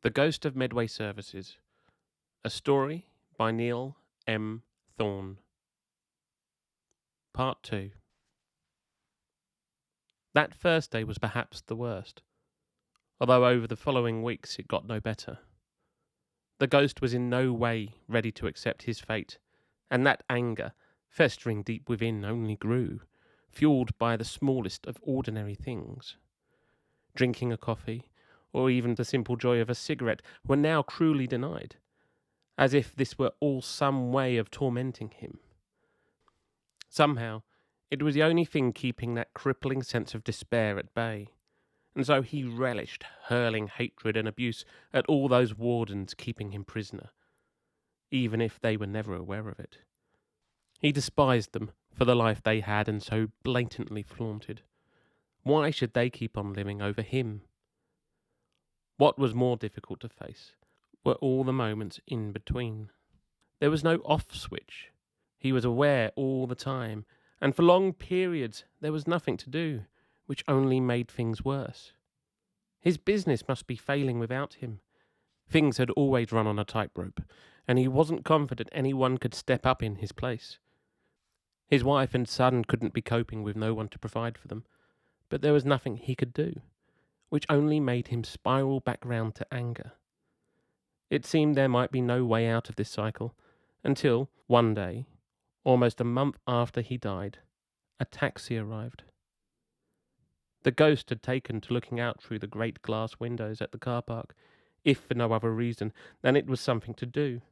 The Ghost of Medway Services. A story by Neil M. Thorne. Part 2. That first day was perhaps the worst, although over the following weeks it got no better. The ghost was in no way ready to accept his fate, and that anger, festering deep within, only grew, fueled by the smallest of ordinary things. Drinking a coffee, or even the simple joy of a cigarette, were now cruelly denied, as if this were all some way of tormenting him. Somehow, it was the only thing keeping that crippling sense of despair at bay, and so he relished hurling hatred and abuse at all those wardens keeping him prisoner, even if they were never aware of it. He despised them for the life they had and so blatantly flaunted. Why should they keep on living over him? What was more difficult to face were all the moments in between. There was no off switch. He was aware all the time, and for long periods there was nothing to do, which only made things worse. His business must be failing without him. Things had always run on a tightrope, and he wasn't confident anyone could step up in his place. His wife and son couldn't be coping with no one to provide for them, but there was nothing he could do, which only made him spiral back round to anger. It seemed there might be no way out of this cycle, until, one day, almost a month after he died, a taxi arrived. The ghost had taken to looking out through the great glass windows at the car park, if for no other reason than it was something to do.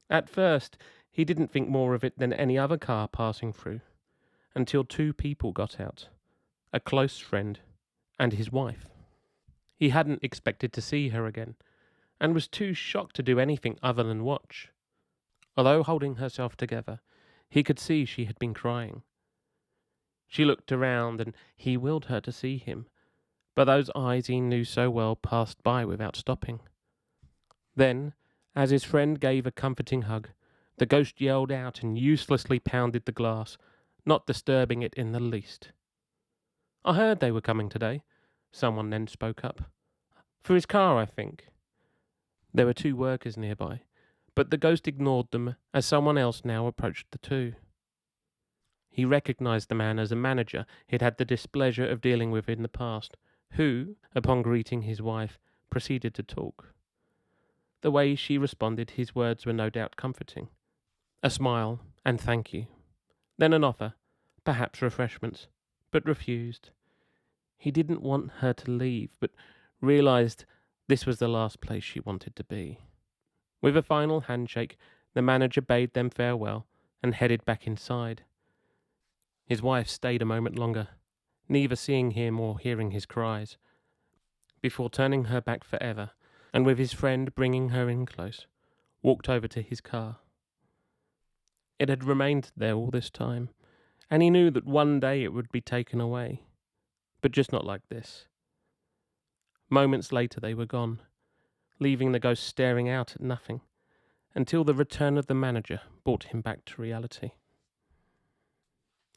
At first, he didn't think more of it than any other car passing through, until two people got out, a close friend and his wife. He hadn't expected to see her again, and was too shocked to do anything other than watch. Although holding herself together, he could see she had been crying. She looked around, and he willed her to see him, but those eyes he knew so well passed by without stopping. Then, as his friend gave a comforting hug, the ghost yelled out and uselessly pounded the glass, not disturbing it in the least. "I heard they were coming today," someone then spoke up. "For his car, I think." There were two workers nearby, but the ghost ignored them as someone else now approached the two. He recognised the man as a manager he'd had the displeasure of dealing with in the past, who, upon greeting his wife, proceeded to talk. The way she responded, his words were no doubt comforting. A smile and thank you. Then an offer, perhaps refreshments, but refused. He didn't want her to leave, but realised this was the last place she wanted to be. With a final handshake, the manager bade them farewell and headed back inside. His wife stayed a moment longer, neither seeing him or hearing his cries, before turning her back forever, and with his friend bringing her in close, walked over to his car. It had remained there all this time, and he knew that one day it would be taken away, but just not like this. Moments later they were gone, leaving the ghost staring out at nothing, until the return of the manager brought him back to reality.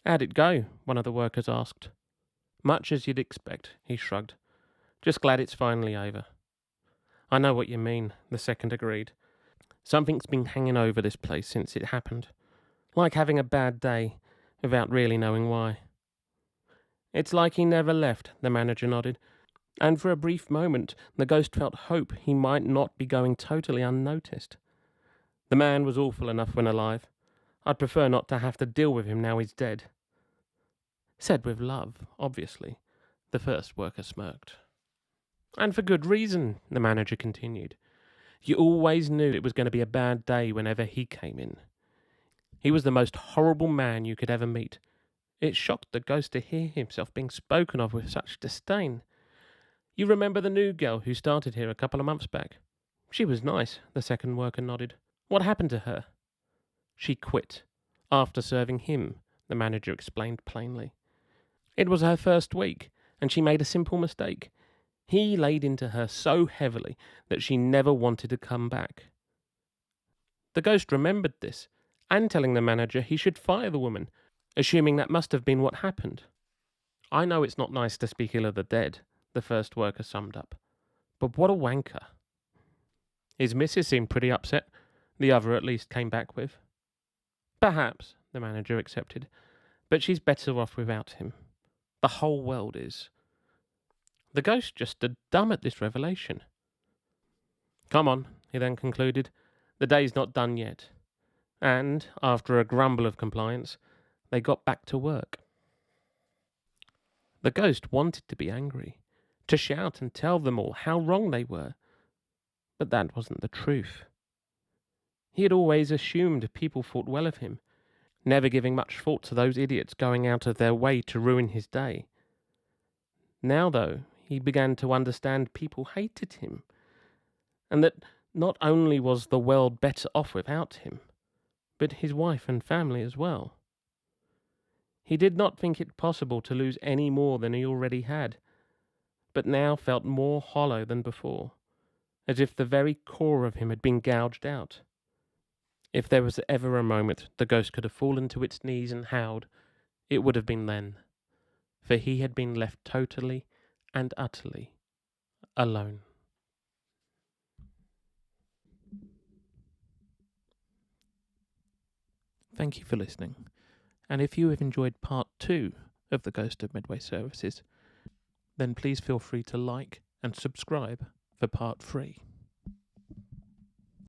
"How'd it go?" one of the workers asked. "Much as you'd expect," he shrugged. "Just glad it's finally over." "I know what you mean," the second agreed. "Something's been hanging over this place since it happened. Like having a bad day, without really knowing why." "It's like he never left," the manager nodded, and for a brief moment the ghost felt hope he might not be going totally unnoticed. "The man was awful enough when alive. I'd prefer not to have to deal with him now he's dead." Said with love, obviously, the first worker smirked. "And for good reason," the manager continued. "You always knew it was going to be a bad day whenever he came in. He was the most horrible man you could ever meet." It shocked the ghost to hear himself being spoken of with such disdain. "You remember the new girl who started here a couple of months back?" "She was nice," the second worker nodded. "What happened to her?" "She quit, after serving him," the manager explained plainly. "It was her first week, and she made a simple mistake. He laid into her so heavily that she never wanted to come back." The ghost remembered this, and telling the manager he should fire the woman, assuming that must have been what happened. "I know it's not nice to speak ill of the dead," the first worker summed up, "but what a wanker." His missus seemed pretty upset, the other at least came back with. Perhaps, the manager accepted, but she's better off without him. The whole world is. The ghost just stood dumb at this revelation. Come on, he then concluded. The day's not done yet. And, after a grumble of compliance, they got back to work. The ghost wanted to be angry, to shout and tell them all how wrong they were. But that wasn't the truth. He had always assumed people thought well of him, never giving much thought to those idiots going out of their way to ruin his day. Now, though, he began to understand people hated him, and that not only was the world better off without him, but his wife and family as well. He did not think it possible to lose any more than he already had, but now felt more hollow than before, as if the very core of him had been gouged out. If there was ever a moment the ghost could have fallen to its knees and howled, it would have been then, for he had been left totally and utterly alone. Thank you for listening, and if you have enjoyed part 2 of The Ghost of Medway Services, then please feel free to like and subscribe for part 3.